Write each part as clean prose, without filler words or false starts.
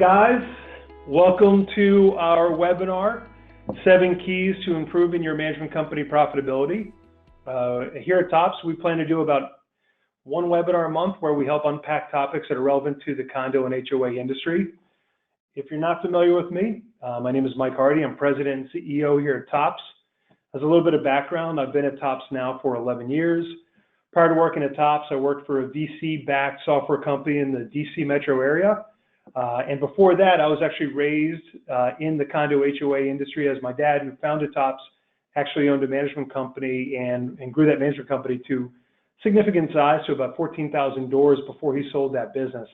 guys, welcome to our webinar, 7 Keys to Improving Your Management Company Profitability. Here at TOPS, we plan to do about 1 webinar a month where we help unpack topics that are relevant to the condo and HOA industry. If you're not familiar with me, my name is Mike Hardy. I'm President and CEO here at TOPS. As a little bit of background, I've been at TOPS now for 11 years. Prior to working at TOPS, I worked for a VC-backed software company in the DC metro area. And before that, I was actually raised in the condo HOA industry, as my dad, who founded TOPS, actually owned a management company and grew that management company to significant size, to about 14,000 doors before he sold that business.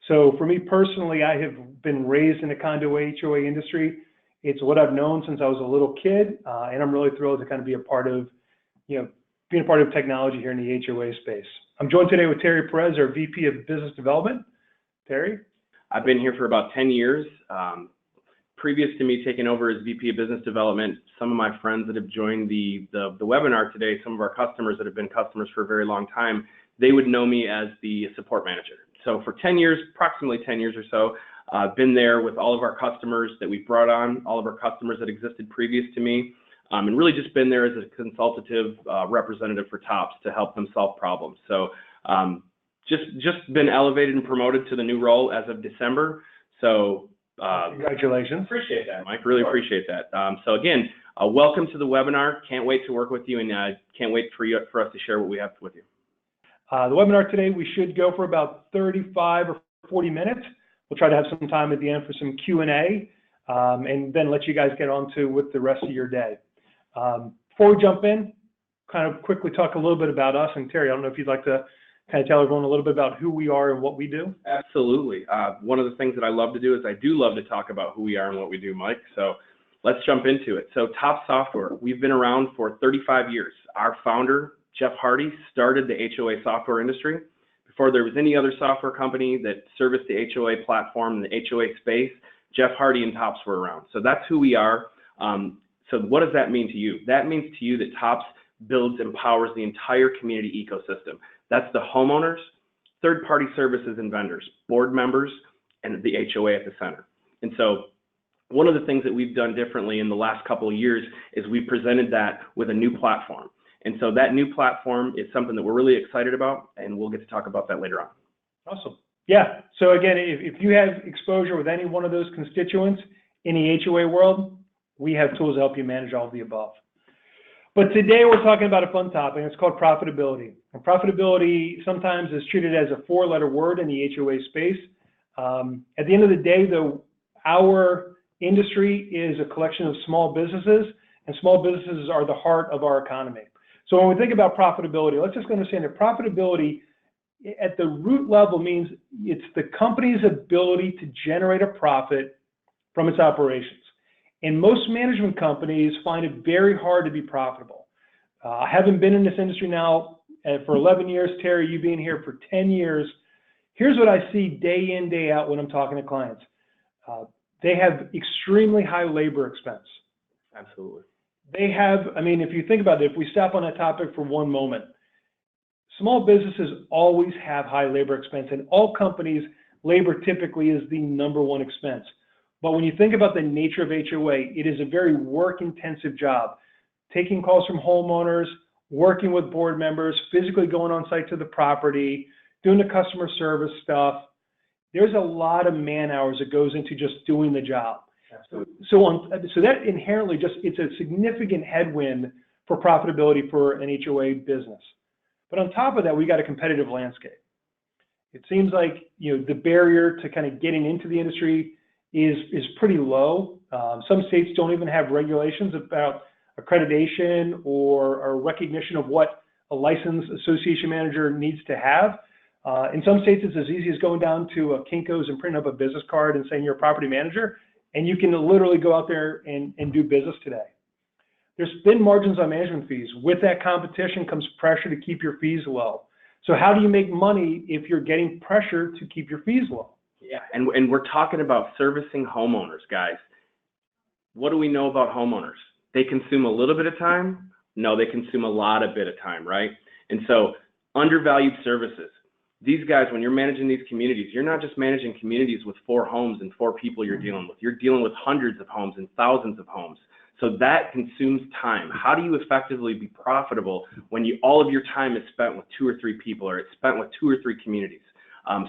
So for me personally, I have been raised in the condo HOA industry. It's what I've known since I was a little kid, and I'm really thrilled to kind of be a part of, being a part of technology here in the HOA space. I'm joined today with Teri Perez, our VP of Business Development. Teri? I've been here for about 10 years. Previous to me taking over as VP of Business Development, some of my friends that have joined the webinar today, some of our customers that have been customers for a very long time, they would know me as the support manager. So for 10 years, approximately 10 years or so, I've been there with all of our customers that we brought on, all of our customers that existed previous to me, and really just been there as a consultative representative for TOPS to help them solve problems. So just been elevated and promoted to the new role as of December. So congratulations. Appreciate that, Mike. Really appreciate that. So again, welcome to the webinar. Can't wait to work with you, and can't wait for us to share what we have with you. The webinar today, we should go for about 35 or 40 minutes. We'll try to have some time at the end for some Q&A, and then let you guys get on to with the rest of your day. Before we jump in, kind of quickly talk a little bit about us. And Teri, I don't know if you'd like to kind of tell everyone a little bit about who we are and what we do? Absolutely. One of the things that I love to do is I do love to talk about who we are and what we do, Mike. So let's jump into it. So TOPS Software, we've been around for 35 years. Our founder, Jeff Hardy, started the HOA software industry. Before there was any other software company that serviced the HOA platform, the HOA space, Jeff Hardy and TOPS were around. So that's who we are. So what does that mean to you? That means to you that TOPS builds, empowers the entire community ecosystem. That's the homeowners, third-party services and vendors, board members, and the HOA at the center. And so one of the things that we've done differently in the last couple of years is we presented that with a new platform. And so that new platform is something that we're really excited about, and we'll get to talk about that later on. Awesome. Yeah. So again, if you have exposure with any one of those constituents in the HOA world, we have tools to help you manage all of the above. But today we're talking about a fun topic, and it's called profitability. And profitability sometimes is treated as a 4-letter word in the HOA space. At the end of the day, though, our industry is a collection of small businesses, and small businesses are the heart of our economy. So when we think about profitability, let's just understand that profitability at the root level means it's the company's ability to generate a profit from its operations. And most management companies find it very hard to be profitable. I haven't been in this industry now for 11 years. Teri, you being here for 10 years. Here's what I see day in, day out when I'm talking to clients. They have extremely high labor expense. Absolutely. They have, if you think about it, if we stop on that topic for one moment, small businesses always have high labor expense. In all companies, labor typically is the #1 expense. But when you think about the nature of HOA, it is a very work-intensive job. Taking calls from homeowners, working with board members, physically going on site to the property, doing the customer service stuff. There's a lot of man hours that goes into just doing the job. So that inherently it's a significant headwind for profitability for an HOA business. But on top of that, we got a competitive landscape. It seems like the barrier to kind of getting into the industry is pretty low. Some states don't even have regulations about accreditation or recognition of what a licensed association manager needs to have. In some states, it's as easy as going down to a Kinko's and printing up a business card and saying you're a property manager, and you can literally go out there and do business today. There's thin margins on management fees. With that competition comes pressure to keep your fees low. So how do you make money if you're getting pressure to keep your fees low? Yeah, and we're talking about servicing homeowners, guys. What do we know about homeowners? They consume a little bit of time? No, they consume a lot of bit of time, right? And so undervalued services. These guys, when you're managing these communities, you're not just managing communities with 4 homes and 4 people you're dealing with. You're dealing with hundreds of homes and thousands of homes. So that consumes time. How do you effectively be profitable when all of your time is spent with 2 or 3 people, or it's spent with 2 or 3 communities?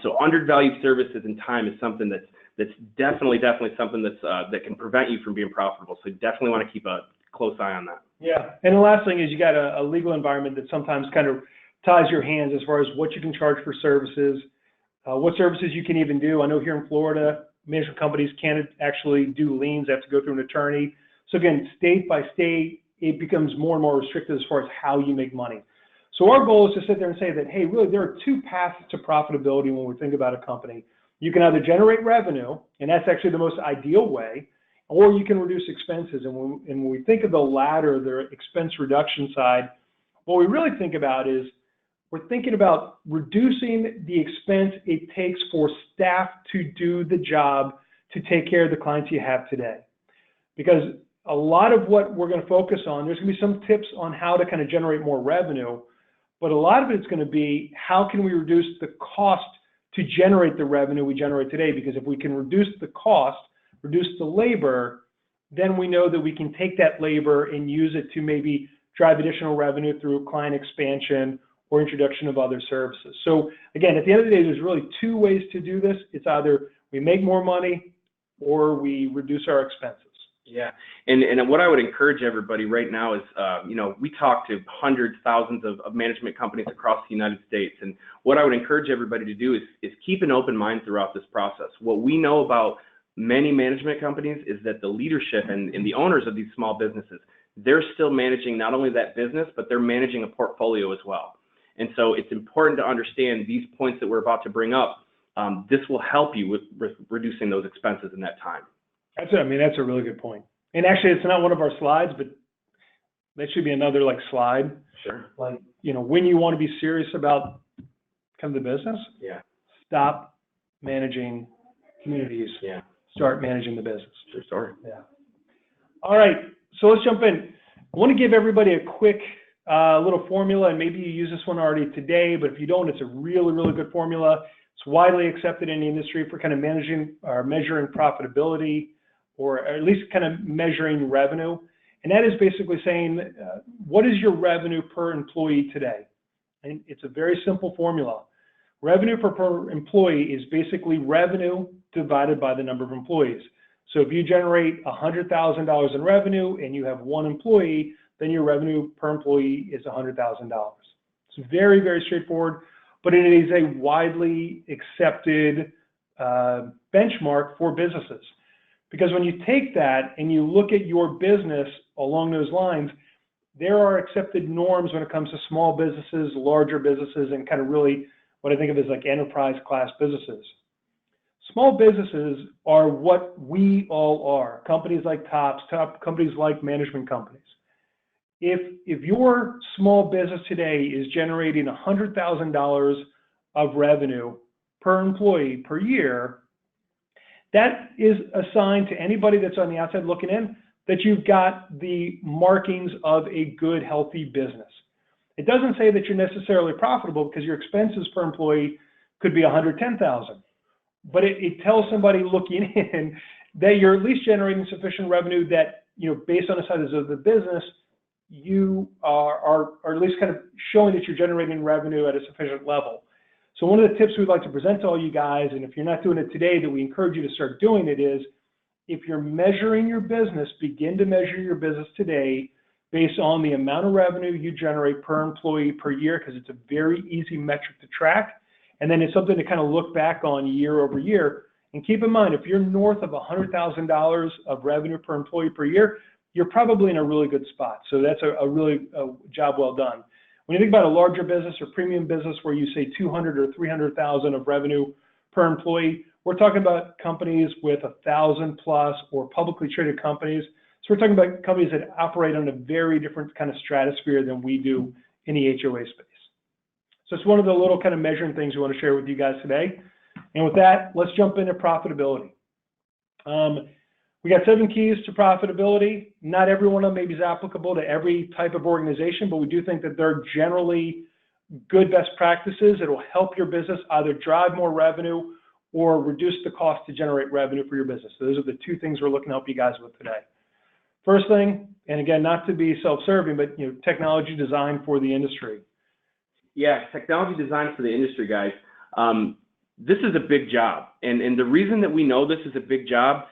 So undervalued services and time is something that's definitely something that can prevent you from being profitable. So you definitely want to keep a close eye on that. Yeah, and the last thing is you got a legal environment that sometimes kind of ties your hands as far as what you can charge for services, what services you can even do. I know here in Florida, management companies can't actually do liens; they have to go through an attorney. So again, state by state, it becomes more and more restricted as far as how you make money. So our goal is to sit there and say that, hey, really, there are 2 paths to profitability when we think about a company. You can either generate revenue, and that's actually the most ideal way, or you can reduce expenses. And when we think of the latter, the expense reduction side, what we really think about is we're thinking about reducing the expense it takes for staff to do the job to take care of the clients you have today. Because a lot of what we're going to focus on, there's going to be some tips on how to kind of generate more revenue, but a lot of it's going to be how can we reduce the cost to generate the revenue we generate today? Because if we can reduce the cost, reduce the labor, then we know that we can take that labor and use it to maybe drive additional revenue through client expansion or introduction of other services. So again, at the end of the day, there's really 2 ways to do this. It's either we make more money or we reduce our expenses. Yeah, and what I would encourage everybody right now is, we talk to hundreds, thousands of management companies across the United States, and what I would encourage everybody to do is keep an open mind throughout this process. What we know about many management companies is that the leadership and the owners of these small businesses, they're still managing not only that business, but they're managing a portfolio as well. And so it's important to understand these points that we're about to bring up. This will help you with reducing those expenses in that time. That's a really good point. And actually, it's not one of our slides, but that should be another slide. Sure. When you want to be serious about kind of the business, stop managing communities. Yeah. Start managing the business. True story. Yeah. All right. So let's jump in. I want to give everybody a quick little formula, and maybe you use this one already today, but if you don't, it's a really, really good formula. It's widely accepted in the industry for kind of managing or measuring profitability, or at least kind of measuring revenue. And that is basically saying, what is your revenue per employee today? And it's a very simple formula. Revenue per employee is basically revenue divided by the number of employees. So if you generate $100,000 in revenue and you have 1 employee, then your revenue per employee is $100,000. It's very, very straightforward, but it is a widely accepted benchmark for businesses. Because when you take that and you look at your business along those lines, there are accepted norms when it comes to small businesses, larger businesses, and kind of really what I think of as enterprise class businesses. Small businesses are what we all are. Companies like top companies like management companies. If your small business today is generating $100,000 of revenue per employee per year, that is a sign to anybody that's on the outside looking in that you've got the markings of a good, healthy business. It doesn't say that you're necessarily profitable because your expenses per employee could be $110,000, but it tells somebody looking in that you're at least generating sufficient revenue that, based on the size of the business, you are at least kind of showing that you're generating revenue at a sufficient level. So one of the tips we'd like to present to all you guys, and if you're not doing it today, that we encourage you to start doing it, is if you're measuring your business, begin to measure your business today based on the amount of revenue you generate per employee per year, because it's a very easy metric to track. And then it's something to kind of look back on year over year. And keep in mind, if you're north of $100,000 of revenue per employee per year, you're probably in a really good spot. So that's a really job well done. When you think about a larger business or premium business where you say 200 or 300,000 of revenue per employee, we're talking about companies with 1,000 plus or publicly traded companies. So we're talking about companies that operate on a very different kind of stratosphere than we do in the HOA space. So it's one of the little kind of measuring things we want to share with you guys today. And with that, let's jump into profitability. We got 7 keys to profitability. Not every one of them maybe is applicable to every type of organization, but we do think that they're generally good best practices. It'll help your business either drive more revenue or reduce the cost to generate revenue for your business. So those are the two things we're looking to help you guys with today. First thing, and again, not to be self-serving, but technology designed for the industry. Yeah, technology designed for the industry, guys. This is a big job, and the reason that we know this is a big job,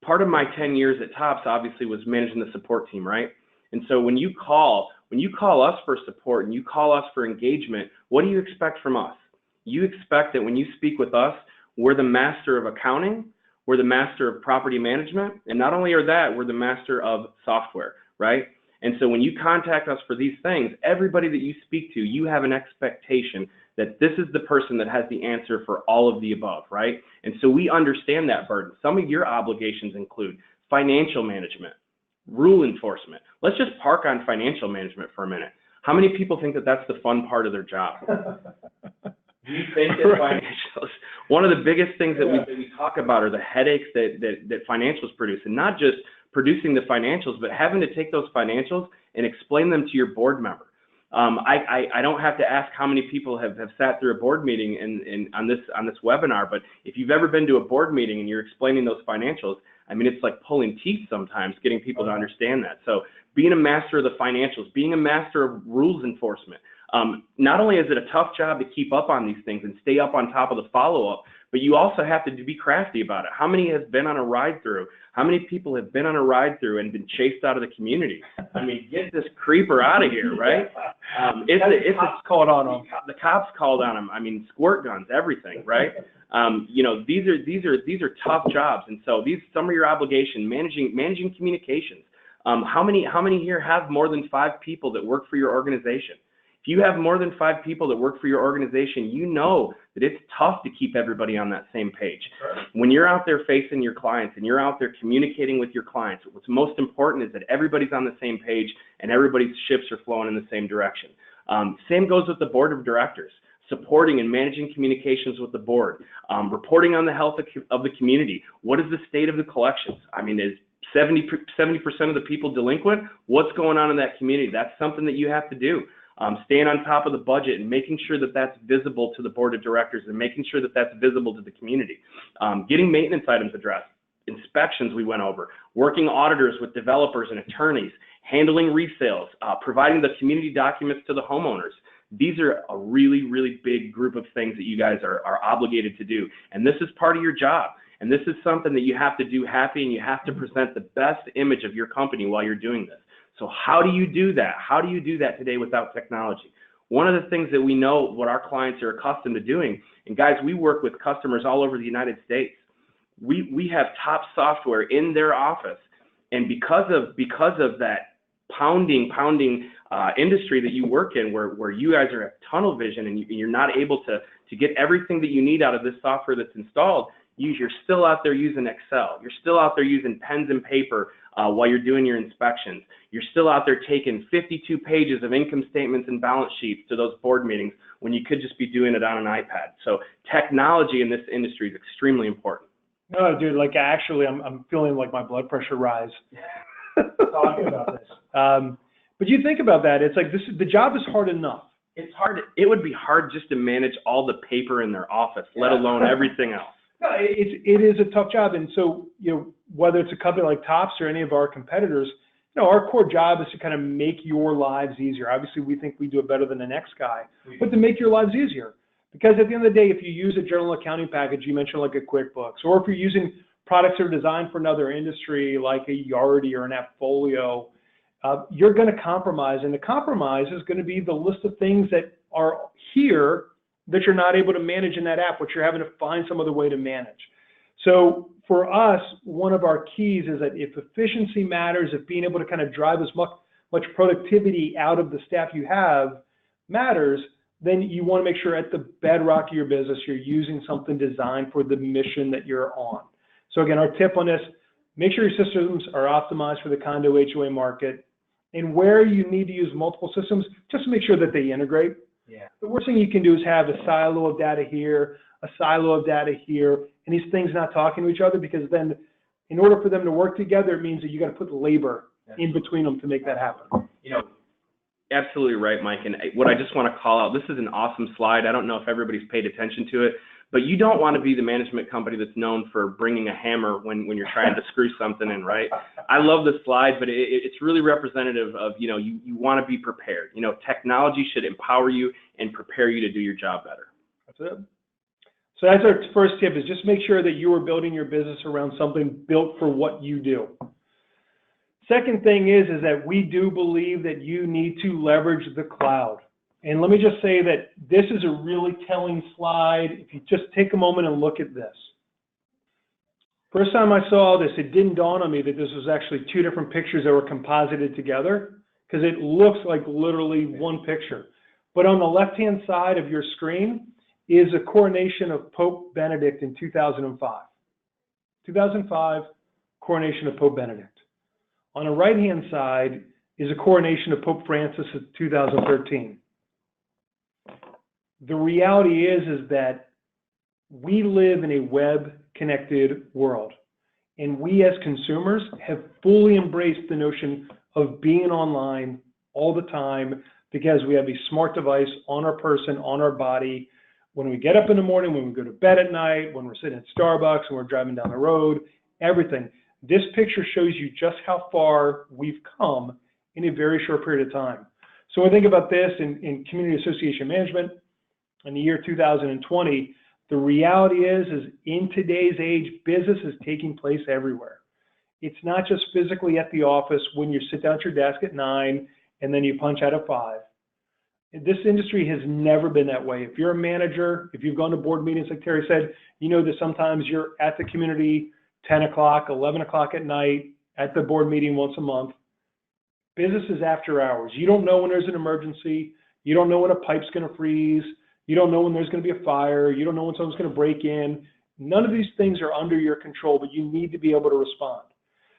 part of my 10 years at Tops obviously was managing the support team, right? And so when you call us for support and you call us for engagement, what do you expect from us? You expect that when you speak with us, we're the master of accounting, we're the master of property management, and not only are that, we're the master of software, right? And so when you contact us for these things, everybody that you speak to, you have an expectation that this is the person that has the answer for all of the above, right? And so we understand that burden. Some of your obligations include financial management, rule enforcement. Let's just park on financial management for a minute. How many people think that that's the fun part of their job? Do you think that financials, one of the biggest things that we talk about are the headaches that financials produce, and not just producing the financials, but having to take those financials and explain them to your board member. I don't have to ask how many people have sat through a board meeting on this webinar, but if you've ever been to a board meeting and you're explaining those financials, I mean, it's like pulling teeth sometimes getting people to understand that. So being a master of the financials, being a master of rules enforcement, not only is it a tough job to keep up on these things and stay up on top of the follow-up, but you also have to be crafty about it. How many have been on a ride-through? How many people have been on a ride-through and been chased out of the community? I mean, get this creeper out of here, right? The cops called on them. The cops called on them. I mean, squirt guns, everything, right? These are tough jobs, and so some of your obligation, managing communications. How many here have more than 5 people that work for your organization? If you have more than 5 people that work for your organization, you know that it's tough to keep everybody on that same page. Sure. When you're out there facing your clients and you're out there communicating with your clients, what's most important is that everybody's on the same page and everybody's ships are flowing in the same direction. Same goes with the board of directors, supporting and managing communications with the board, reporting on the health of the community. What is the state of the collections? I mean, is 70% of the people delinquent? What's going on in that community? That's something that you have to do. Staying on top of the budget and making sure that that's visible to the board of directors and making sure that that's visible to the community. Getting maintenance items addressed, inspections we went over, working auditors with developers and attorneys, handling resales, providing the community documents to the homeowners. These are a really, really big group of things that you guys are obligated to do. And this is part of your job. And this is something that you have to do happy, and you have to present the best image of your company while you're doing this. So how do you do that? How do you do that today without technology? One of the things that we know what our clients are accustomed to doing, and guys, we work with customers all over the United States. We have top software in their office, and because of that pounding industry that you work in, where you guys are at tunnel vision and you're not able to get everything that you need out of this software that's installed, you're still out there using Excel. You're still out there using pens and paper while you're doing your inspections. You're still out there taking 52 pages of income statements and balance sheets to those board meetings when you could just be doing it on an iPad. So technology in this industry is extremely important. No, dude, like actually I'm feeling like my blood pressure rise talking about this. But you think about that, it's like the job is hard enough. It's hard. It would be hard just to manage all the paper in their office, let alone everything else. No, it is a tough job, and so whether it's a company like Tops or any of our competitors, our core job is to kind of make your lives easier. Obviously, we think we do it better than the next guy, but to make your lives easier. Because at the end of the day, if you use a general accounting package, you mentioned like a QuickBooks, or if you're using products that are designed for another industry like a Yardi or an AppFolio, you're going to compromise, and the compromise is going to be the list of things that are here that you're not able to manage in that app, which you're having to find some other way to manage. So for us, one of our keys is that if efficiency matters, if being able to kind of drive as much productivity out of the staff you have matters, then you want to make sure at the bedrock of your business, you're using something designed for the mission that you're on. So again, our tip on this, make sure your systems are optimized for the condo HOA market, and where you need to use multiple systems, just make sure that they integrate. Yeah. The worst thing you can do is have a silo of data here, a silo of data here, and these things not talking to each other, because then in order for them to work together, it means that you got to put labor in between them to make that happen. absolutely right, Mike. And what I just want to call out, this is an awesome slide. I don't know if everybody's paid attention to it, but you don't want to be the management company that's known for bringing a hammer when you're trying to screw something in, right? I love this slide, but it's really representative of, you want to be prepared. Technology should empower you and prepare you to do your job better. That's it. So that's our first tip, is just make sure that you are building your business around something built for what you do. Second thing is that we do believe that you need to leverage the cloud. And let me just say that this is a really telling slide. If you just take a moment and look at this. First time I saw this, it didn't dawn on me that this was actually two different pictures that were composited together, because it looks like literally one picture. But on the left-hand side of your screen is a coronation of Pope Benedict in 2005. 2005, coronation of Pope Benedict. On the right-hand side is a coronation of Pope Francis in 2013. The reality is that we live in a web-connected world, and we as consumers have fully embraced the notion of being online all the time, because we have a smart device on our person, on our body. When we get up in the morning, when we go to bed at night, when we're sitting at Starbucks, when we're driving down the road, everything. This picture shows you just how far we've come in a very short period of time. So when we think about this in community association management in the year 2020, the reality is in today's age, business is taking place everywhere. It's not just physically at the office when you sit down at your desk at 9 and then you punch out at 5. This industry has never been that way. If you're a manager, if you've gone to board meetings like Terry said, you know that sometimes you're at the community 10 o'clock, 11 o'clock at night, at the board meeting once a month. Business is after hours. You don't know when there's an emergency. You don't know when a pipe's going to freeze. You don't know when there's going to be a fire. You don't know when someone's going to break in. None of these things are under your control, but you need to be able to respond.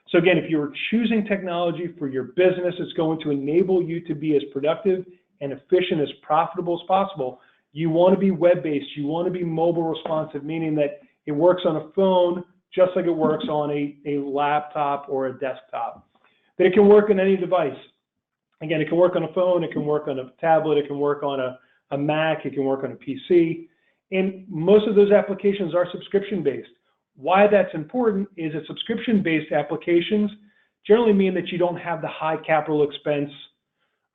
So again, if you're choosing technology for your business, it's going to enable you to be as productive and efficient, as profitable as possible. You want to be web-based. You want to be mobile responsive, meaning that it works on a phone just like it works on a laptop or a desktop. That it can work on any device. Again, it can work on a phone, it can work on a tablet, it can work on a Mac, it can work on a PC. And most of those applications are subscription-based. Why that's important is that subscription-based applications generally mean that you don't have the high capital expense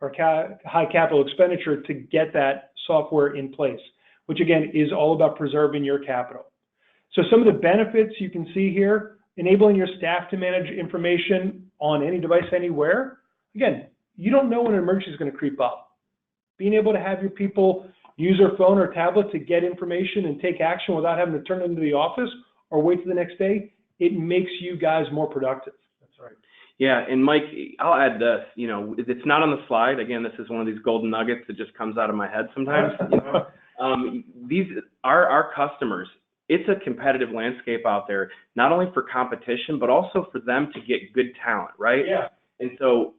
or high capital expenditure to get that software in place, which again is all about preserving your capital. So some of the benefits you can see here: enabling your staff to manage information on any device anywhere. Again, you don't know when an emergency is going to creep up. Being able to have your people use their phone or tablet to get information and take action without having to turn into the office or wait for the next day, it makes you guys more productive. That's right. Yeah, and Mike, I'll add this, it's not on the slide. Again, this is one of these golden nuggets that just comes out of my head sometimes. These are our customers. It's a competitive landscape out there, not only for competition, but also for them to get good talent, right? Yeah. And so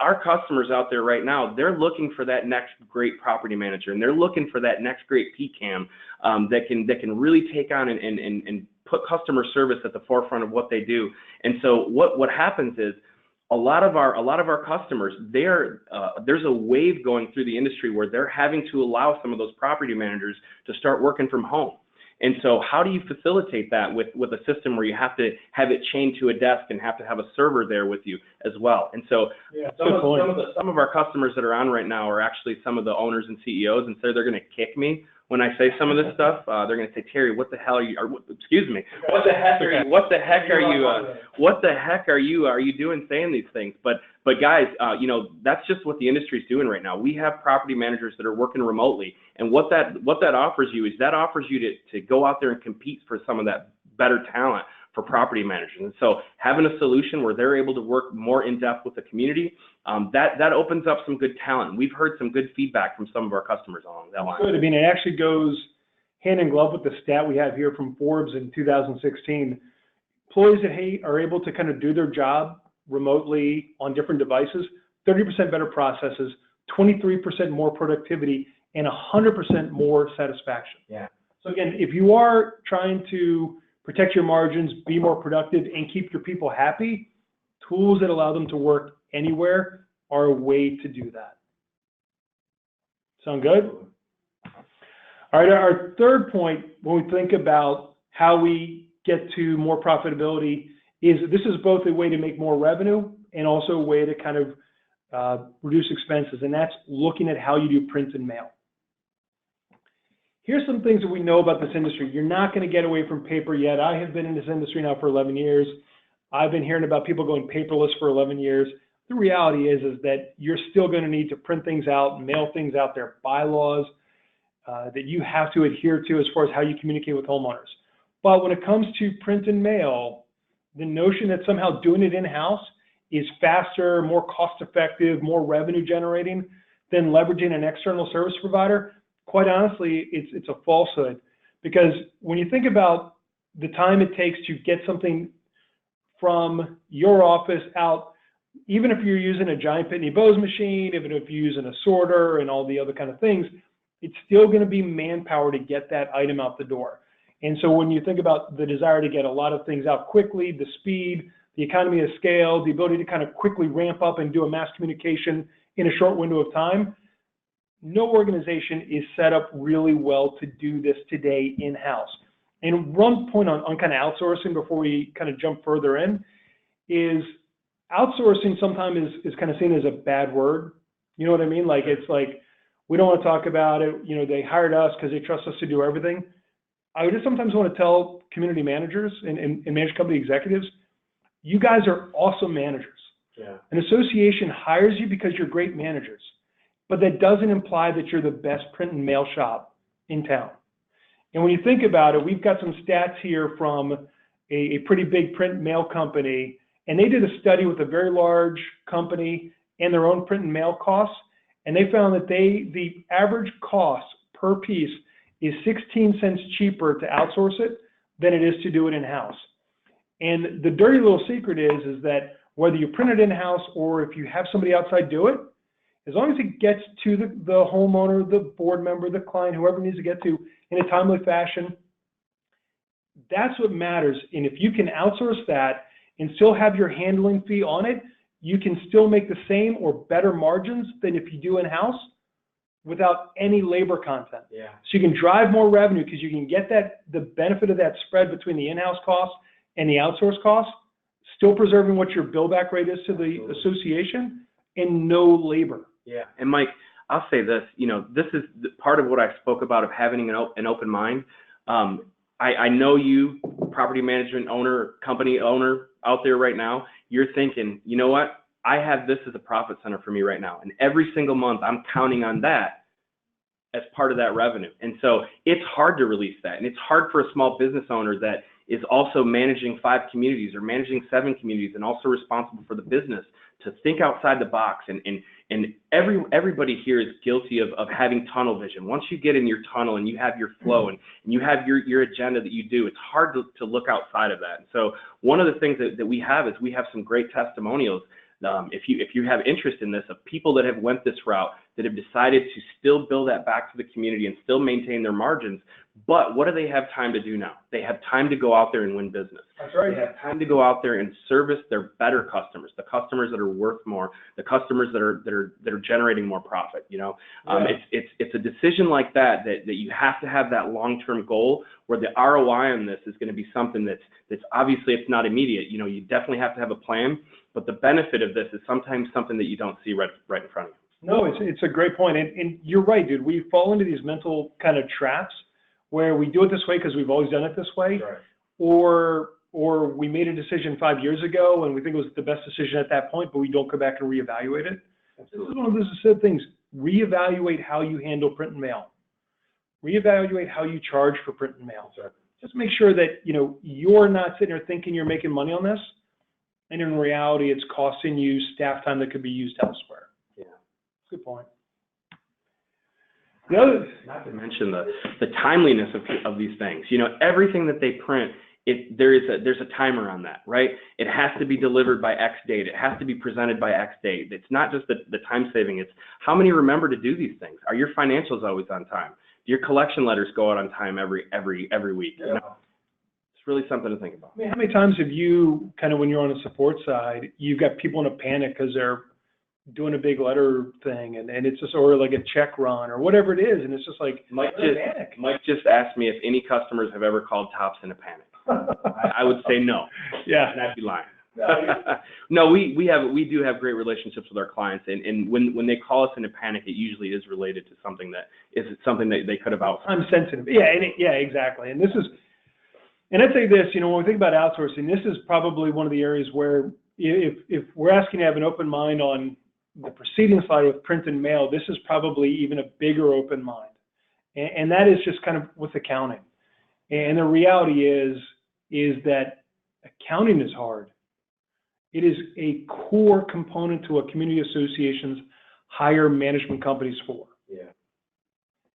our customers out there right now, they're looking for that next great property manager, and they're looking for that next great PCAM that can really take on and put customer service at the forefront of what they do. And so what happens is a lot of our customers, there's a wave going through the industry where they're having to allow some of those property managers to start working from home. And so how do you facilitate that with a system where you have to have it chained to a desk and have to have a server there with you as well? And so some of our customers that are on right now are actually some of the owners and CEOs, and so they're going to kick me when I say some of this stuff. They're going to say, Terry, what the hell are you, excuse me, what the heck are you doing saying these things? But guys, that's just what the industry is doing right now. We have property managers that are working remotely, and what that offers you is that offers you to go out there and compete for some of that better talent for property managers. And so having a solution where they're able to work more in depth with the community, that opens up some good talent. We've heard some good feedback from some of our customers along that line. Good. I mean, it actually goes hand in glove with the stat we have here from Forbes in 2016. Employees that are able to kind of do their job remotely on different devices, 30% better processes, 23% more productivity, and 100% more satisfaction. Yeah. So again, if you are trying to protect your margins, be more productive, and keep your people happy, tools that allow them to work anywhere are a way to do that. Sound good? All right, our third point when we think about how we get to more profitability is this is both a way to make more revenue and also a way to kind of reduce expenses, and that's looking at how you do print and mail. Here's some things that we know about this industry. You're not going to get away from paper yet. I have been in this industry now for 11 years. I've been hearing about people going paperless for 11 years. The reality is that you're still going to need to print things out, mail things out. There are bylaws that you have to adhere to as far as how you communicate with homeowners. But when it comes to print and mail, the notion that somehow doing it in-house is faster, more cost-effective, more revenue generating than leveraging an external service provider, quite honestly, it's a falsehood. Because when you think about the time it takes to get something from your office out, even if you're using a giant Pitney Bowes machine, even if you're using a sorter and all the other kind of things, it's still going to be manpower to get that item out the door. And so when you think about the desire to get a lot of things out quickly, the speed, the economy of scale, the ability to kind of quickly ramp up and do a mass communication in a short window of time, no organization is set up really well to do this today in-house. And one point on kind of outsourcing before we kind of jump further in is outsourcing sometimes is kind of seen as a bad word. You know what I mean? Like, it's like, we don't want to talk about it. You know, they hired us because they trust us to do everything. I would just sometimes want to tell community managers and management company executives, you guys are awesome managers. Yeah. An association hires you because you're great managers, but that doesn't imply that you're the best print and mail shop in town. And when you think about it, we've got some stats here from a pretty big print and mail company, and they did a study with a very large company and their own print and mail costs, and they found that the average cost per piece is 16 cents cheaper to outsource it than it is to do it in-house. And the dirty little secret is that whether you print it in-house or if you have somebody outside do it, as long as it gets to the homeowner, the board member, the client, whoever it needs to get to in a timely fashion, that's what matters. And if you can outsource that and still have your handling fee on it, you can still make the same or better margins than if you do in-house without any labor content. Yeah. So you can drive more revenue because you can get the benefit of that spread between the in-house costs and the outsource costs, still preserving what your billback rate is to the association and no labor. Yeah. And Mike, I'll say this, you know, this is part of what I spoke about of having an open mind. I know you, property management owner, company owner out there right now, you're thinking, you know what? I have this as a profit center for me right now. And every single month I'm counting on that as part of that revenue. And so it's hard to release that. And it's hard for a small business owner that is also managing 5 communities or managing 7 communities and also responsible for the business to think outside the box. And everybody here is guilty of having tunnel vision. Once you get in your tunnel and you have your flow and you have your agenda that you do, it's hard to look outside of that. And so one of the things that we have is we have some great testimonials. If you have interest in this, of people that have went this route, that have decided to still build that back to the community and still maintain their margins, but what do they have time to do now? They have time to go out there and win business. That's right. They have time to go out there and service their better customers, the customers that are worth more, the customers that are generating more profit. You know, it's a decision like that you have to have that long-term goal where the ROI on this is going to be something that's obviously it's not immediate. You know, you definitely have to have a plan, but the benefit of this is sometimes something that you don't see right in front of you. No, it's a great point. And you're right, dude. We fall into these mental kind of traps where we do it this way because we've always done it this way. Right. Or we made a decision 5 years ago and we think it was the best decision at that point, but we don't go back and reevaluate it. Absolutely. This is one of those things. Reevaluate how you handle print and mail. Reevaluate how you charge for print and mail. Right. Just make sure that you're not sitting there thinking you're making money on this, and in reality, it's costing you staff time that could be used elsewhere. Yeah. Good point. Not to mention the timeliness of these things. You know, everything that they print, there's a timer on that, right? It has to be delivered by X date. It has to be presented by X date. It's not just the time saving. It's how many remember to do these things. Are your financials always on time? Do your collection letters go out on time every week? Yeah. You know? It's really something to think about. I mean, how many times have you kind of, when you're on the support side, you've got people in a panic because they're doing a big letter thing, and it's just, or like a check run or whatever it is, and it's just like Mike just asked me if any customers have ever called Tops in a panic. I would say no. Yeah. And I'd be lying. No, we do have great relationships with our clients, and when they call us in a panic, it usually is related to something that they could have outsourced. I'm sensitive. Yeah, exactly. And I'd say this, when we think about outsourcing, this is probably one of the areas where if we're asking to have an open mind on the preceding slide with print and mail, this is probably even a bigger open mind. And that is just kind of with accounting. And the reality is that accounting is hard. It is a core component to a community association's hire management companies for. Yeah.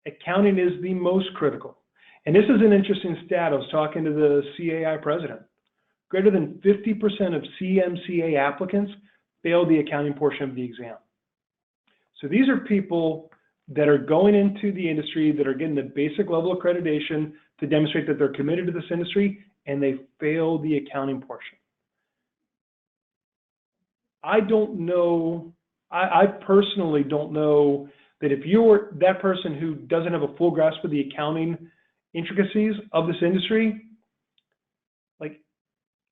Accounting is the most critical. And this is an interesting stat. I was talking to the CAI president. Greater than 50% of CMCA applicants failed the accounting portion of the exam. So these are people that are going into the industry, that are getting the basic level of accreditation to demonstrate that they're committed to this industry, and they fail the accounting portion. I don't know, I personally don't know that if you're that person who doesn't have a full grasp of the accounting intricacies of this industry, like,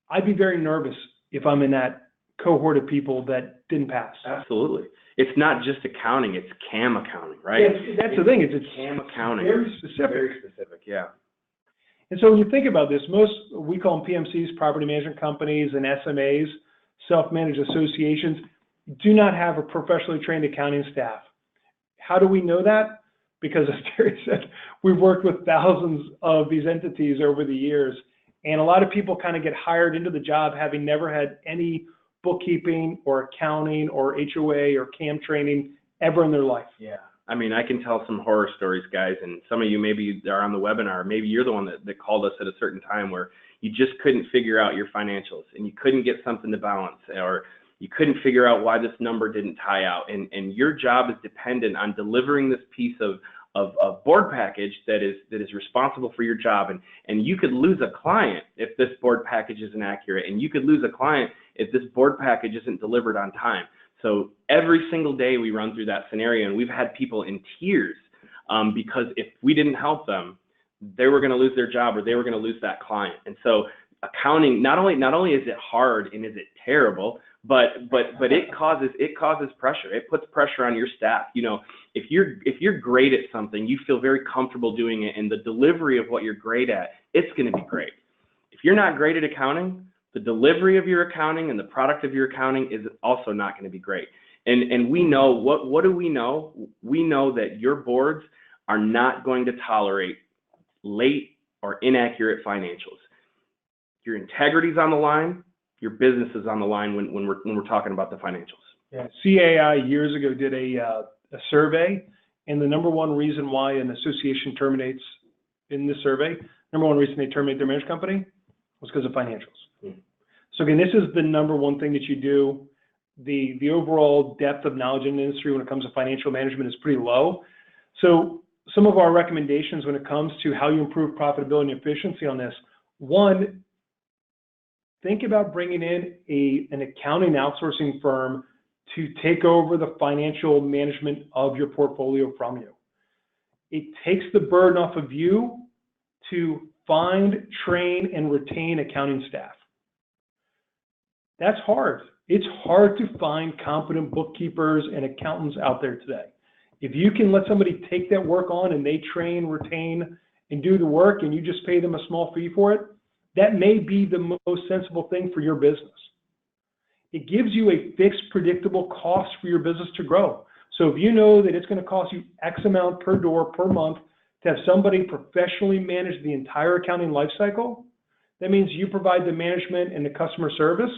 I'd be very nervous if I'm in that cohort of people that didn't pass. Absolutely. It's not just accounting, it's CAM accounting, right? Yeah, that's the thing, it's CAM accounting. very specific. Very specific, yeah. And so when you think about this, we call them PMCs, property management companies, and SMAs, self-managed associations, do not have a professionally trained accounting staff. How do we know that? Because as Terry said, we've worked with thousands of these entities over the years, and a lot of people kind of get hired into the job having never had any bookkeeping or accounting or HOA or CAM training ever in their life. Yeah. I mean, I can tell some horror stories, guys, and some of you maybe are on the webinar. Maybe you're the one that called us at a certain time where you just couldn't figure out your financials and you couldn't get something to balance, or you couldn't figure out why this number didn't tie out. And your job is dependent on delivering this piece of board package that is responsible for your job. And you could lose a client if this board package isn't accurate, and you could lose a client if this board package isn't delivered on time. So every single day we run through that scenario, and we've had people in tears because if we didn't help them, they were going to lose their job or they were going to lose that client. And so accounting, not only is it hard and is it terrible, but it causes pressure. It puts pressure on your staff. If you're great at something, you feel very comfortable doing it, and the delivery of what you're great at, it's going to be great. If you're not great at accounting, the delivery of your accounting and the product of your accounting is also not going to be great. And we know, what do we know? We know that your boards are not going to tolerate late or inaccurate financials. Your integrity's on the line, your business is on the line when we're talking about the financials. Yeah, CAI years ago did a survey, and the number one reason why an association terminates in this survey, number one reason they terminate their management company was because of financials. So again, this is the number one thing that you do. The overall depth of knowledge in the industry when it comes to financial management is pretty low. So some of our recommendations when it comes to how you improve profitability and efficiency on this: one, think about bringing in an accounting outsourcing firm to take over the financial management of your portfolio from you. It takes the burden off of you to find, train, and retain accounting staff. That's hard. It's hard to find competent bookkeepers and accountants out there today. If you can let somebody take that work on and they train, retain, and do the work, and you just pay them a small fee for it, that may be the most sensible thing for your business. It gives you a fixed, predictable cost for your business to grow. So if you know that it's going to cost you X amount per door per month to have somebody professionally manage the entire accounting lifecycle, that means you provide the management and the customer service.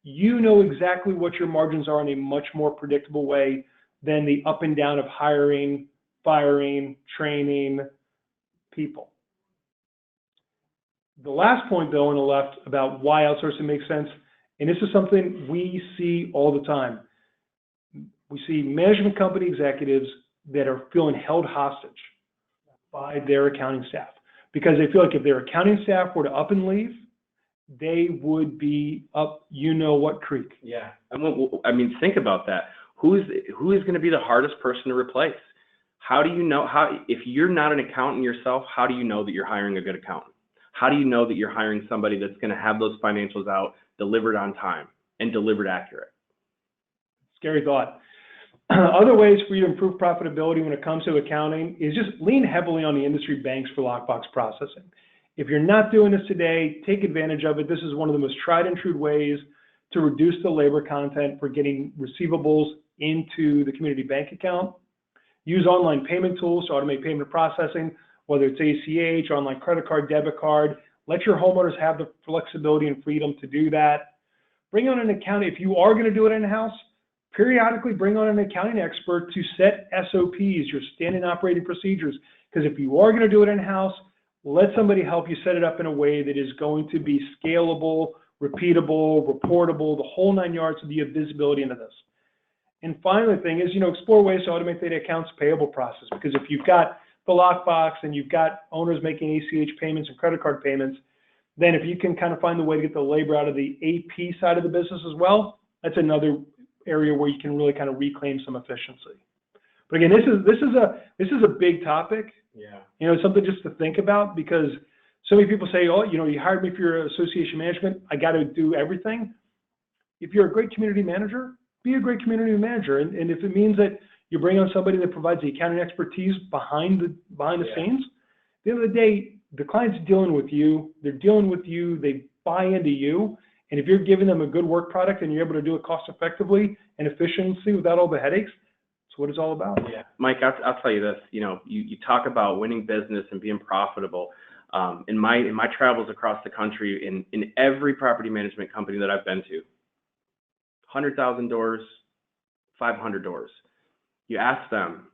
You know exactly what your margins are in a much more predictable way than the up and down of hiring, firing, training people. The last point, though, on the left about why outsourcing makes sense, and this is something we see all the time. We see management company executives that are feeling held hostage by their accounting staff because they feel like if their accounting staff were to up and leave, they would be up, what creek. Yeah. I mean, think about that. who is going to be the hardest person to replace? How do you know, if you're not an accountant yourself, how do you know that you're hiring a good accountant? How do you know that you're hiring somebody that's going to have those financials out, delivered on time, and delivered accurate? Scary thought. Other ways for you to improve profitability when it comes to accounting is just lean heavily on the industry banks for lockbox processing. If you're not doing this today, take advantage of it. This is one of the most tried and true ways to reduce the labor content for getting receivables into the community bank account. Use online payment tools to automate payment processing, whether it's ACH, online credit card, debit card. Let your homeowners have the flexibility and freedom to do that. Bring on an accountant. If you are going to do it in-house, periodically bring on an accounting expert to set SOPs, your standard operating procedures. Because if you are going to do it in-house, let somebody help you set it up in a way that is going to be scalable, repeatable, reportable, the whole 9 yards, so that you have visibility into this. And finally, the thing is, explore ways to automate the accounts payable process. Because if you've got the lockbox and you've got owners making ACH payments and credit card payments, then if you can kind of find the way to get the labor out of the AP side of the business as well, that's another area where you can really kind of reclaim some efficiency. But again, this is a big topic. Yeah. Something just to think about, because so many people say, oh, you hired me for your association management, I got to do everything. If you're a great community manager, be a great community manager. And if it means that you bring on somebody that provides the accounting expertise behind the scenes, at the end of the day, the client's dealing with you, they're dealing with you, they buy into you. And if you're giving them a good work product and you're able to do it cost effectively and efficiently without all the headaches, that's what it's all about. Yeah, Mike, I'll tell you this. You talk about winning business and being profitable. In my travels across the country, in every property management company that I've been to, 100,000 doors, 500 doors. You ask them,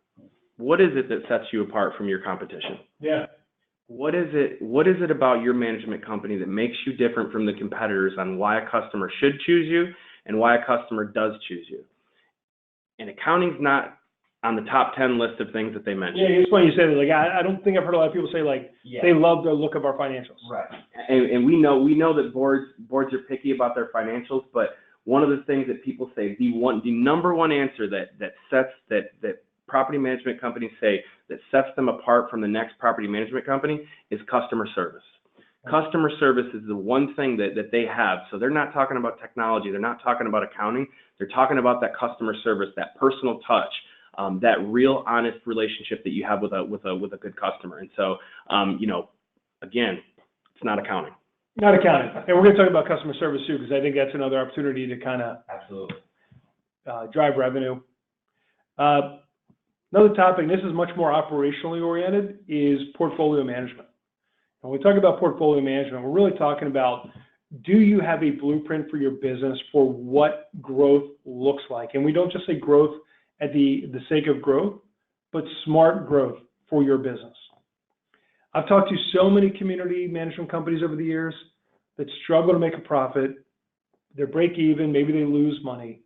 what is it that sets you apart from your competition? Yeah. What is it about your management company that makes you different from the competitors on why a customer should choose you and why a customer does choose you? And accounting's not on the top 10 list of things that they mention. Yeah, it's funny you say that. Like, I don't think I've heard a lot of people say, like, they love the look of our financials. Right. And we know that boards are picky about their financials, but one of the things that people say, the number one answer that property management companies say that sets them apart from the next property management company is customer service. Customer service is the one thing that they have. So they're not talking about technology. They're not talking about accounting. They're talking about that customer service, that personal touch, that real honest relationship that you have with a good customer. And so, again, it's not accounting. Not accounting. And we're going to talk about customer service too, because I think that's another opportunity to kind of absolutely drive revenue. Another topic, this is much more operationally oriented, is portfolio management. When we talk about portfolio management, we're really talking about, do you have a blueprint for your business for what growth looks like? And we don't just say growth at the sake of growth, but smart growth for your business. I've talked to so many community management companies over the years that struggle to make a profit. They're break even, maybe they lose money.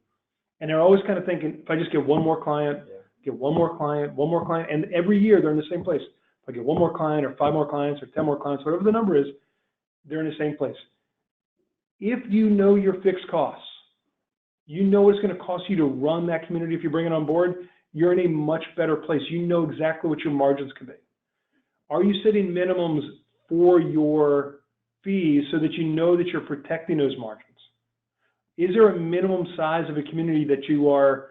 And they're always kind of thinking, if I just get one more client, get one more client, and every year they're in the same place. If I get one more client or 5 more clients or 10 more clients, whatever the number is, they're in the same place. If you know your fixed costs, you know what it's going to cost you to run that community if you bring it on board, you're in a much better place. You know exactly what your margins can be. Are you setting minimums for your fees so that you know that you're protecting those margins? Is there a minimum size of a community that you are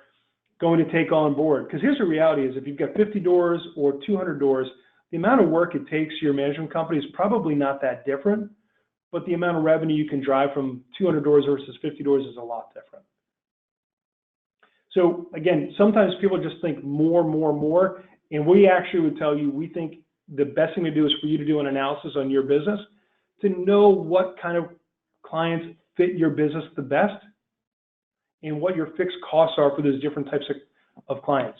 going to take on board? Because here's the reality is, if you've got 50 doors or 200 doors, the amount of work it takes your management company is probably not that different, but the amount of revenue you can drive from 200 doors versus 50 doors is a lot different. So again, sometimes people just think more, and we actually would tell you, we think the best thing to do is for you to do an analysis on your business to know what kind of clients fit your business the best and what your fixed costs are for those different types of clients.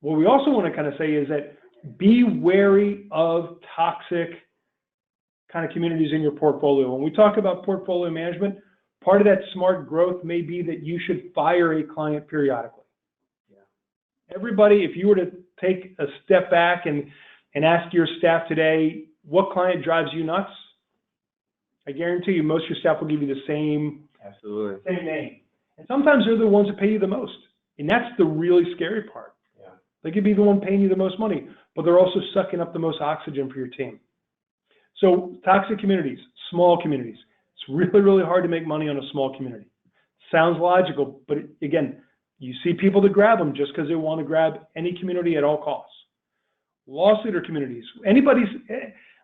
What we also want to kind of say is that be wary of toxic kind of communities in your portfolio. When we talk about portfolio management, part of that smart growth may be that you should fire a client periodically. Yeah. Everybody, if you were to take a step back and ask your staff today, what client drives you nuts? I guarantee you most of your staff will give you the same absolutely same name. And sometimes they're the ones that pay you the most. And that's the really scary part. Yeah. They could be the one paying you the most money, but they're also sucking up the most oxygen for your team. So toxic communities, small communities. It's really, really hard to make money on a small community. Sounds logical, but again, you see people that grab them just because they want to grab any community at all costs. Loss leader communities.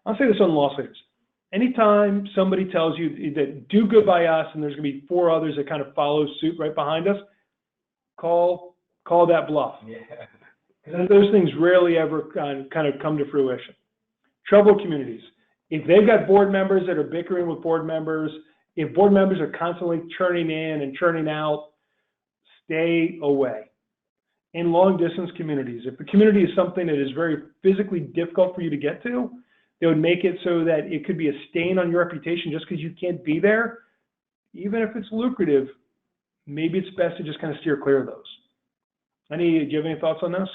I'll say this on loss leaders. Anytime somebody tells you that do good by us and there's going to be 4 others that kind of follow suit right behind us, call that bluff. Yeah. Those things rarely ever kind of come to fruition. Trouble communities. If they've got board members that are bickering with board members, if board members are constantly churning in and churning out, stay away. In long distance communities, if the community is something that is very physically difficult for you to get to, they would make it so that it could be a stain on your reputation just because you can't be there. Even if it's lucrative, maybe it's best to just kind of steer clear of those. Do you have any thoughts on this?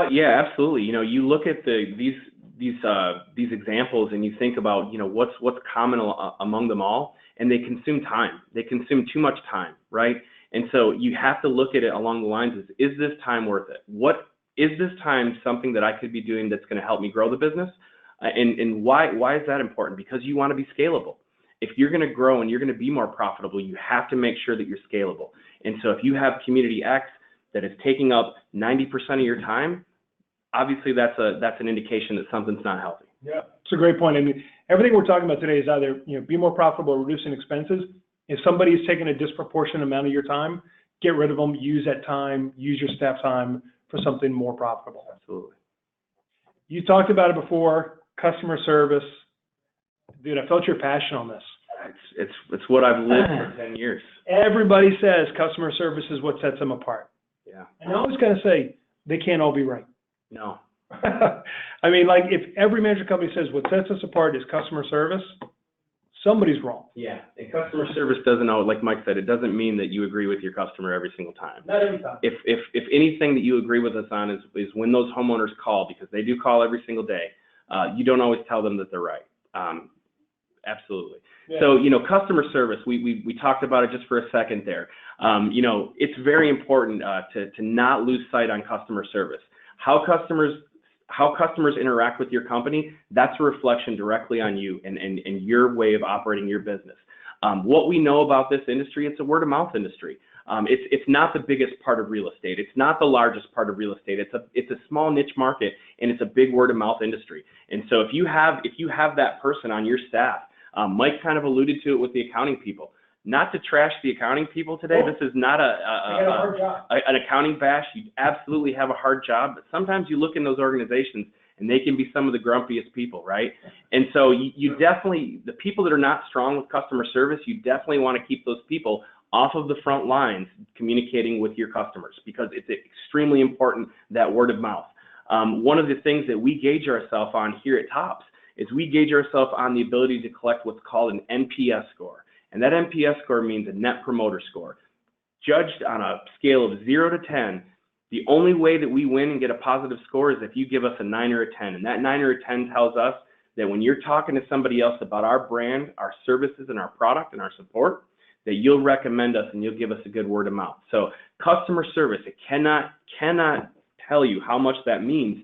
Yeah, absolutely. You look at these examples and you think about, what's common among them all, and they consume time. They consume too much time, right? And so you have to look at it along the lines of, is this time worth it? What is this time something that I could be doing that's going to help me grow the business? And why is that important? Because you want to be scalable. If you're going to grow and you're going to be more profitable, you have to make sure that you're scalable. And so if you have community X that is taking up 90% of your time, obviously that's an indication that something's not healthy. Yeah, it's a great point. I mean, everything we're talking about today is either be more profitable or reducing expenses. If somebody's taking a disproportionate amount of your time, get rid of them, use that time, use your staff time for something more profitable. Absolutely. You talked about it before, customer service. Dude, I felt your passion on this. It's what I've lived for 10 years. Everybody says customer service is what sets them apart. Yeah. And I always kind of say, they can't all be right. No. I mean, like if every management company says what sets us apart is customer service, somebody's wrong. Yeah, and customer service doesn't, like Mike said, it doesn't mean that you agree with your customer every single time. Not every time. If anything that you agree with us on is when those homeowners call, because they do call every single day, you don't always tell them that they're right. Absolutely. Yeah. So, customer service, we talked about it just for a second there. It's very important to not lose sight on customer service. How customers interact with your company, that's a reflection directly on you and your way of operating your business. What we know about this industry, it's a word of mouth industry. It's not the biggest part of real estate. It's not the largest part of real estate. It's a small niche market, and it's a big word of mouth industry. And so if you have that person on your staff, Mike kind of alluded to it with the accounting people. Not to trash the accounting people today. This is not an accounting bash. You absolutely have a hard job, but sometimes you look in those organizations and they can be some of the grumpiest people, right? And so you definitely, the people that are not strong with customer service, you definitely want to keep those people off of the front lines communicating with your customers, because it's extremely important, that word of mouth. One of the things that we gauge ourselves on here at Tops is we gauge ourselves on the ability to collect what's called an NPS score. And that NPS score means a Net Promoter Score. Judged on a scale of 0 to 10, the only way that we win and get a positive score is if you give us a 9 or a 10. And that 9 or a 10 tells us that when you're talking to somebody else about our brand, our services, and our product and our support, that you'll recommend us and you'll give us a good word of mouth. So customer service, it cannot tell you how much that means.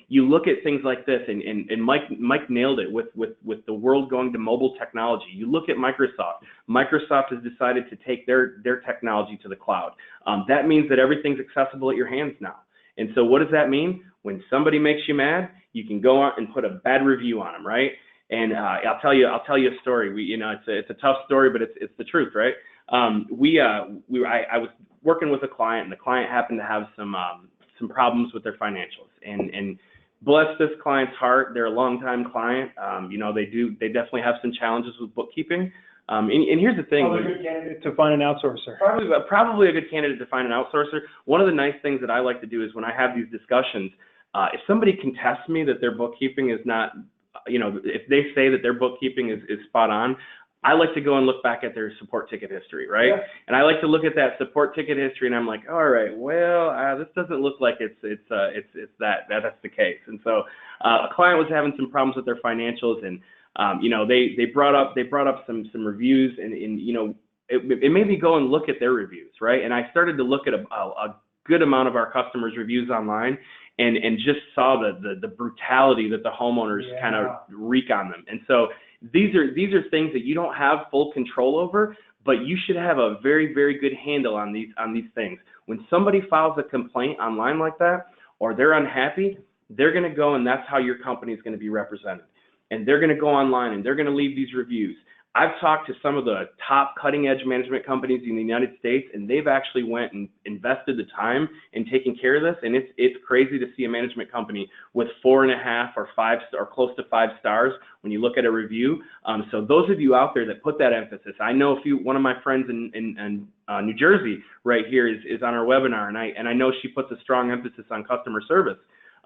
You look at things like this, and Mike nailed it with the world going to mobile technology. You look at Microsoft. Microsoft has decided to take their technology to the cloud. That means that everything's accessible at your hands now. And so what does that mean? When somebody makes you mad, you can go out and put a bad review on them, right? And I'll tell you a story. It's a tough story, but it's the truth, right? I was working with a client, and the client happened to have some problems with their financials, and bless this client's heart, they're a longtime client. They definitely have some challenges with bookkeeping. And here's the thing. Probably a good candidate to find an outsourcer. Probably a good candidate to find an outsourcer. One of the nice things that I like to do is when I have these discussions, if somebody contests me that their bookkeeping is not, if they say that their bookkeeping is spot on, I like to go and look back at their support ticket history, right? Yeah. And I like to look at that support ticket history, and I'm like, all right, well, this doesn't look like that's the case. And so a client was having some problems with their financials, and they brought up some reviews, and it made me go and look at their reviews, right? And I started to look at a good amount of our customers' reviews online, and just saw the brutality that the homeowners kind of wreak on them. And so these are things that you don't have full control over, but you should have a very, very good handle on these things. When somebody files a complaint online like that, or they're unhappy, they're going to go, and that's how your company is going to be represented. And they're going to go online and they're going to leave these reviews. I've talked to some of the top cutting edge management companies in the United States, and they've actually went and invested the time in taking care of this. And it's crazy to see a management company with 4.5 or 5 or close to 5 stars when you look at a review. So those of you out there that put that emphasis, I know one of my friends in New Jersey right here is on our webinar, and I know she puts a strong emphasis on customer service.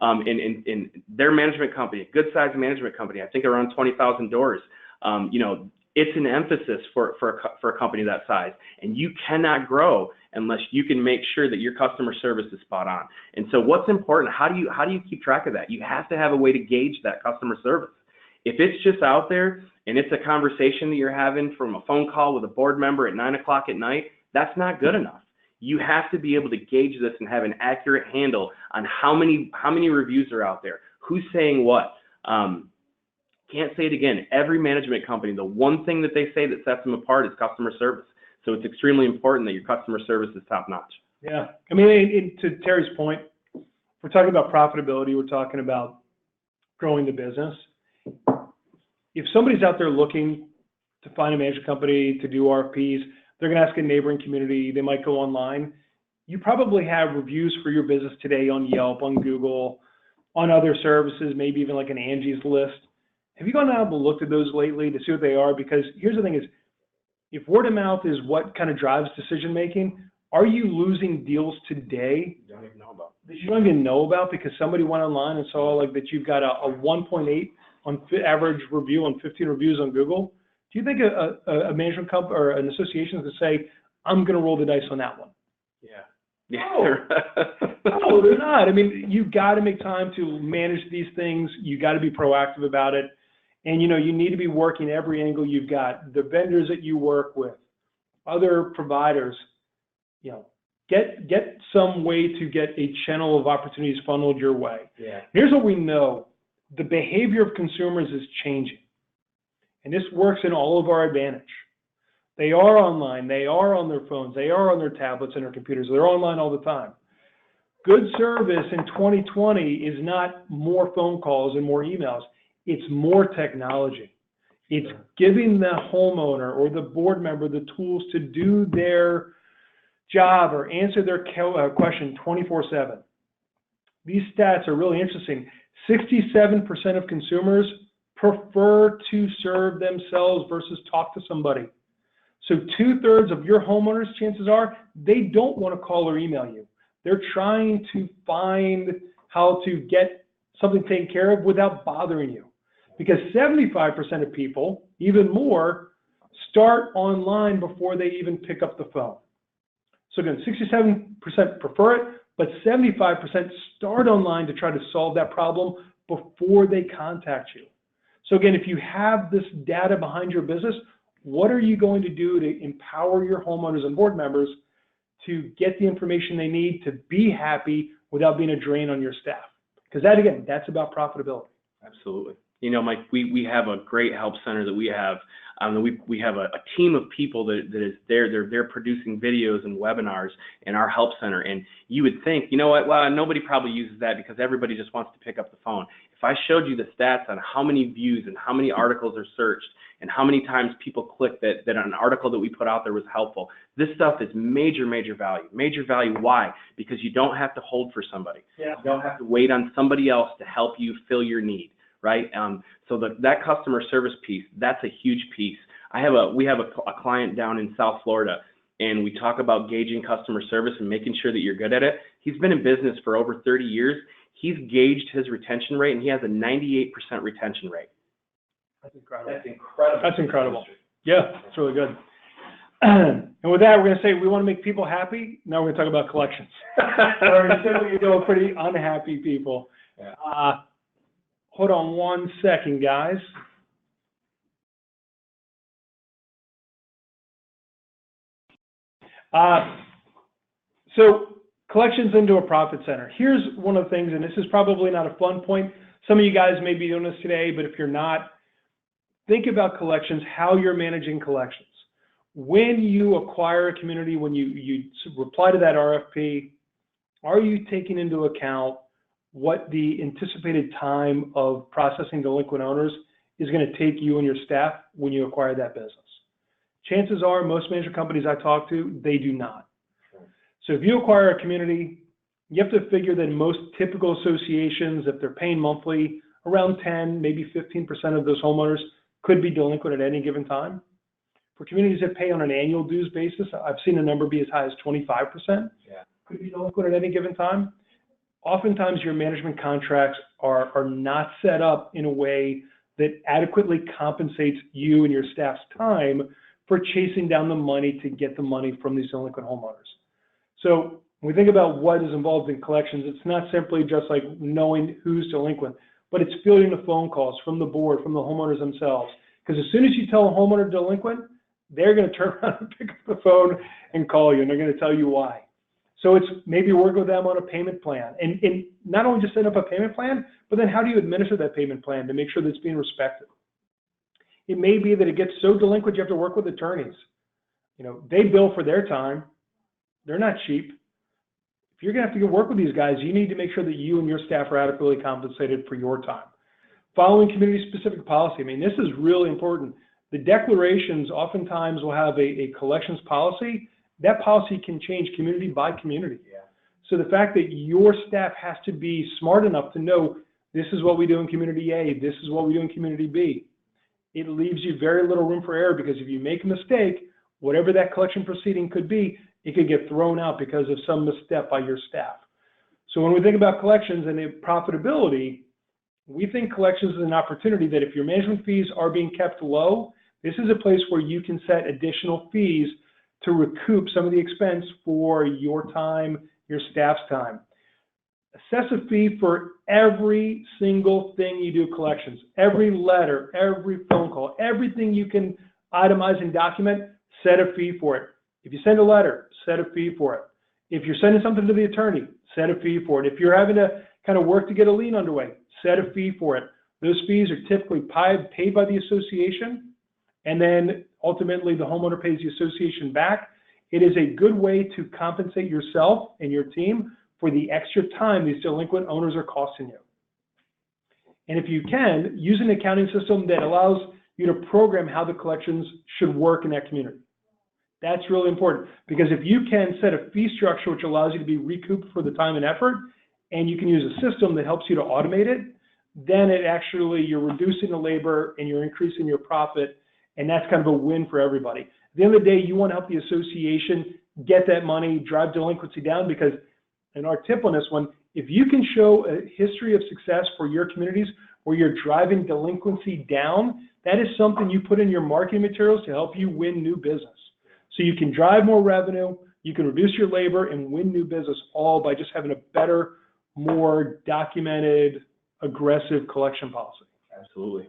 In their management company, a good sized management company, I think around 20,000 doors. It's an emphasis for a company that size, and you cannot grow unless you can make sure that your customer service is spot on. And so what's important, how do you keep track of that? You have to have a way to gauge that customer service. If it's just out there and it's a conversation that you're having from a phone call with a board member at 9 o'clock at night, that's not good enough. You have to be able to gauge this and have an accurate handle on how many reviews are out there, who's saying what. Can't say it again. Every management company, the one thing that they say that sets them apart is customer service. So it's extremely important that your customer service is top notch. Yeah. I mean, to Teri's point, we're talking about profitability. We're talking about growing the business. If somebody's out there looking to find a management company to do RFPs, they're going to ask a neighboring community. They might go online. You probably have reviews for your business today on Yelp, on Google, on other services, maybe even like an Angie's List. Have you gone out and looked at those lately to see what they are? Because here's the thing is, if word of mouth is what kind of drives decision making, are you losing deals today You don't even know about. that you don't even know about because somebody went online and saw like that you've got a 1.8 on average review on 15 reviews on Google? Do you think a management company or an association is going to say, I'm going to roll the dice on that one? Yeah. No, they're not. I mean, you've got to make time to manage these things. You got to be proactive about it. And, you need to be working every angle you've got. The vendors that you work with, other providers, get some way to get a channel of opportunities funneled your way. Yeah. Here's what we know. The behavior of consumers is changing. And this works in all of our advantage. They are online. They are on their phones. They are on their tablets and their computers. They're online all the time. Good service in 2020 is not more phone calls and more emails. It's more technology. It's giving the homeowner or the board member the tools to do their job or answer their question 24/7. These stats are really interesting. 67% of consumers prefer to serve themselves versus talk to somebody. So 2/3 of your homeowners, chances are, they don't want to call or email you. They're trying to find how to get something taken care of without bothering you. Because 75% of people, even more, start online before they even pick up the phone. So again, 67% prefer it, but 75% start online to try to solve that problem before they contact you. So again, if you have this data behind your business, what are you going to do to empower your homeowners and board members to get the information they need to be happy without being a drain on your staff? Because that, again, that's about profitability. Absolutely. Mike, we have a great help center that we have. We have a team of people that is there. They're producing videos and webinars in our help center. And you would think, well, nobody probably uses that because everybody just wants to pick up the phone. If I showed you the stats on how many views and how many articles are searched and how many times people click that an article that we put out there was helpful, this stuff is major, major value. Major value, why? Because you don't have to hold for somebody. Yeah. You don't have to wait on somebody else to help you fill your need. Right? So that customer service piece, that's a huge piece. We have a client down in South Florida, and we talk about gauging customer service and making sure that you're good at it. He's been in business for over 30 years. He's gauged his retention rate, and he has a 98% retention rate. That's incredible. That's incredible. That's incredible. Yeah, it's really good. And with that, we're going to say we want to make people happy. Now we're going to talk about collections. Or typically, pretty unhappy people. Yeah. Hold on 1 second, guys. So collections into a profit center. Here's one of the things, and this is probably not a fun point. Some of you guys may be doing this today, but if you're not, think about collections, how you're managing collections. When you acquire a community, when you reply to that RFP, are you taking into account what the anticipated time of processing delinquent owners is going to take you and your staff when you acquire that business? Chances are most management companies I talk to, they do not. So if you acquire a community, you have to figure that most typical associations, if they're paying monthly, around 10, maybe 15% of those homeowners could be delinquent at any given time. For communities that pay on an annual dues basis, I've seen the number be as high as 25%. Could be delinquent at any given time. Oftentimes your management contracts are not set up in a way that adequately compensates you and your staff's time for chasing down the money to get the money from these delinquent homeowners. So when we think about what is involved in collections, it's not simply just like knowing who's delinquent, but it's fielding the phone calls from the board, from the homeowners themselves. Because as soon as you tell a homeowner delinquent, they're going to turn around and pick up the phone and call you, and they're going to tell you why. So it's maybe work with them on a payment plan. And not only just set up a payment plan, but then how do you administer that payment plan to make sure that it's being respected? It may be that it gets so delinquent you have to work with attorneys. You know, they bill for their time. They're not cheap. If you're going to have to work with these guys, you need to make sure that you and your staff are adequately compensated for your time. Following community-specific policy. I mean, this is really important. The declarations oftentimes will have a collections policy. That policy can change community by community. So the fact that your staff has to be smart enough to know this is what we do in community A, this is what we do in community B. It leaves you very little room for error, because if you make a mistake, whatever that collection proceeding could be, it could get thrown out because of some misstep by your staff. So when we think about collections and profitability, we think collections is an opportunity that if your management fees are being kept low, this is a place where you can set additional fees to recoup some of the expense for your time, your staff's time. Assess a fee for every single thing you do collections, every letter, every phone call, everything you can itemize and document, set a fee for it. If you send a letter, set a fee for it. If you're sending something to the attorney, set a fee for it. If you're having to kind of work to get a lien underway, set a fee for it. Those fees are typically paid by the association, and then ultimately the homeowner pays the association back. It is a good way to compensate yourself and your team for the extra time these delinquent owners are costing you. And if you can, use an accounting system that allows you to program how the collections should work in that community. That's really important, because if you can set a fee structure which allows you to be recouped for the time and effort, and you can use a system that helps you to automate it, then it actually, you're reducing the labor and you're increasing your profit, and that's kind of a win for everybody. At the end of the day, you want to help the association get that money, drive delinquency down, because, and our tip on this one, if you can show a history of success for your communities where you're driving delinquency down, that is something you put in your marketing materials to help you win new business. So you can drive more revenue, you can reduce your labor and win new business, all by just having a better, more documented, aggressive collection policy. Absolutely.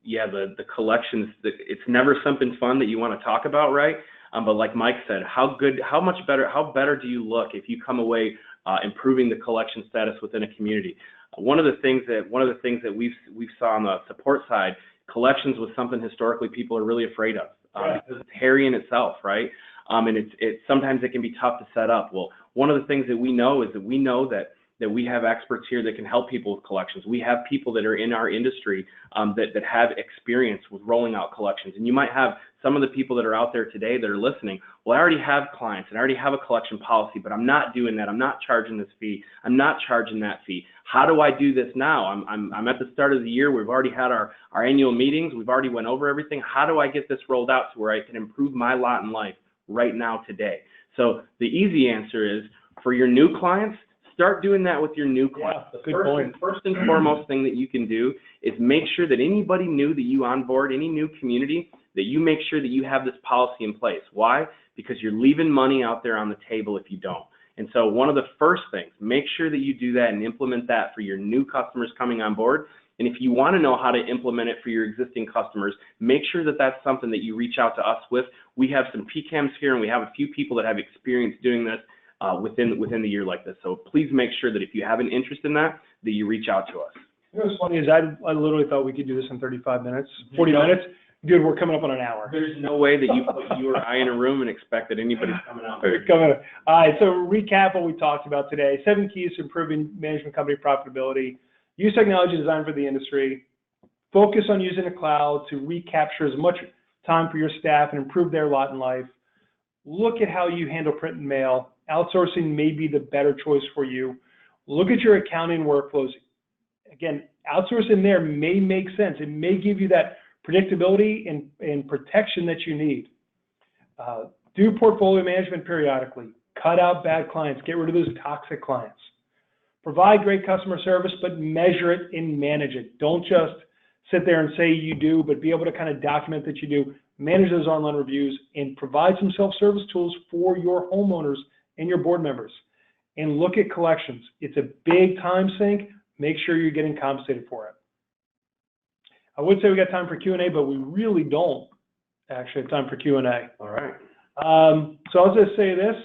Yeah, the collections, it's never something fun that you want to talk about, right? But like Mike said, how better do you look if you come away improving the collection status within a community? One of the things that we've saw on the support side, collections was something historically people are really afraid of. Because it's hairy in itself, right? And sometimes it can be tough to set up. Well, one of the things that we know is that we have experts here that can help people with collections. We have people that are in our industry that have experience with rolling out collections. And you might have some of the people that are out there today that are listening. Well, I already have clients and I already have a collection policy, but I'm not doing that. I'm not charging this fee. I'm not charging that fee. How do I do this now? I'm at the start of the year. We've already had our annual meetings. We've already went over everything. How do I get this rolled out to where I can improve my lot in life right now today? So the easy answer is, for your new clients, start doing that with your new clients. Yeah, good point. First and foremost thing that you can do is make sure that anybody new that you onboard, any new community, that you make sure that you have this policy in place. Why? Because you're leaving money out there on the table if you don't. And so one of the first things, make sure that you do that and implement that for your new customers coming on board, And if you want to know how to implement it for your existing customers, make sure that that's something that you reach out to us with. We have some PCAMs here, and we have a few people that have experience doing this within the year like this. So please make sure that if you have an interest in that you reach out to us. You know what's funny is I literally thought we could do this in 35 minutes, 40 minutes. Dude, we're coming up on an hour. There's no way that you put you or I in a room and expect that anybody's coming out there. All right, so recap what we talked about today. 7 keys to improving management company profitability. Use technology designed for the industry. Focus on using the cloud to recapture as much time for your staff and improve their lot in life. Look at how you handle print and mail. Outsourcing may be the better choice for you. Look at your accounting workflows. Again, outsourcing there may make sense. It may give you that predictability and protection that you need. Do portfolio management periodically. Cut out bad clients. Get rid of those toxic clients. Provide great customer service, but measure it and manage it. Don't just sit there and say you do, but be able to kind of document that you do. Manage those online reviews and provide some self-service tools for your homeowners and your board members. And look at collections. It's a big time sink. Make sure you're getting compensated for it. I would say we got time for Q&A, but we really don't actually have time for Q&A. All right. So I'll just say this.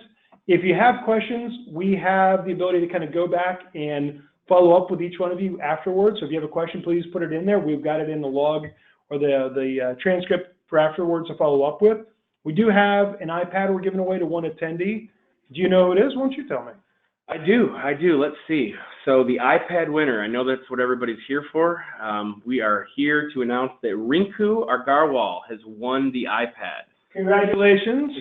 If you have questions, we have the ability to kind of go back and follow up with each one of you afterwards. So if you have a question, please put it in there. We've got it in the log or the transcript for afterwards to follow up with. We do have an iPad we're giving away to one attendee. Do you know who it is? Why don't you tell me? I do. Let's see. So the iPad winner, I know that's what everybody's here for. We are here to announce that Rinku Agarwal has won the iPad. Congratulations.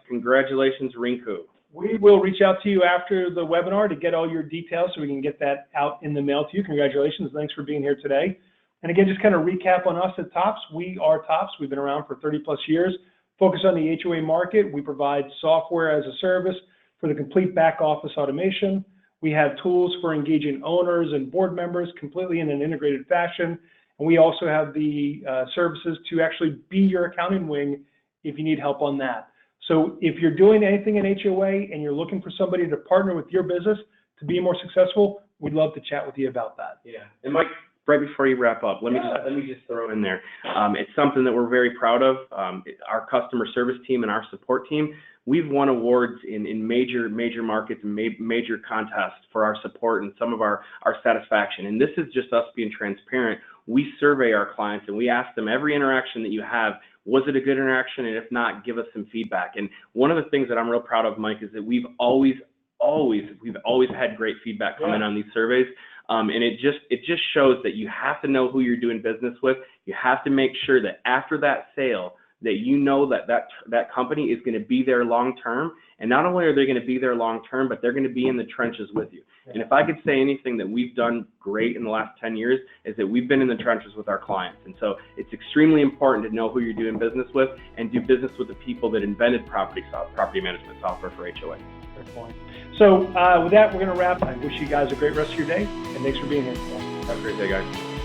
Congratulations, Rinku. We will reach out to you after the webinar to get all your details so we can get that out in the mail to you. Congratulations. Thanks for being here today. And again, just kind of recap on us at Tops. We are Tops. We've been around for 30 plus years. Focus on the HOA market. We provide software as a service for the complete back office automation. We have tools for engaging owners and board members completely in an integrated fashion. And we also have the services to actually be your accounting wing if you need help on that. So if you're doing anything in HOA and you're looking for somebody to partner with your business to be more successful, we'd love to chat with you about that. Yeah. And Mike, right before you wrap up, let me just throw in there. It's something that we're very proud of. Our customer service team and our support team, we've won awards in major markets and major contests for our support and some of our satisfaction. And this is just us being transparent. We survey our clients and we ask them every interaction that you have, was it a good interaction? And if not, give us some feedback. And one of the things that I'm real proud of, Mike, is that we've always had great feedback coming on these surveys. And it just shows that you have to know who you're doing business with. You have to make sure that after that sale, that you know that company is going to be there long term. And not only are they going to be there long term, but they're going to be in the trenches with you. And if I could say anything that we've done great in the last 10 years is that we've been in the trenches with our clients. And so it's extremely important to know who you're doing business with and do business with the people that invented property management software for HOA. Good point. So with that, we're going to wrap. I wish you guys a great rest of your day, and thanks for being here. Have a great day, guys.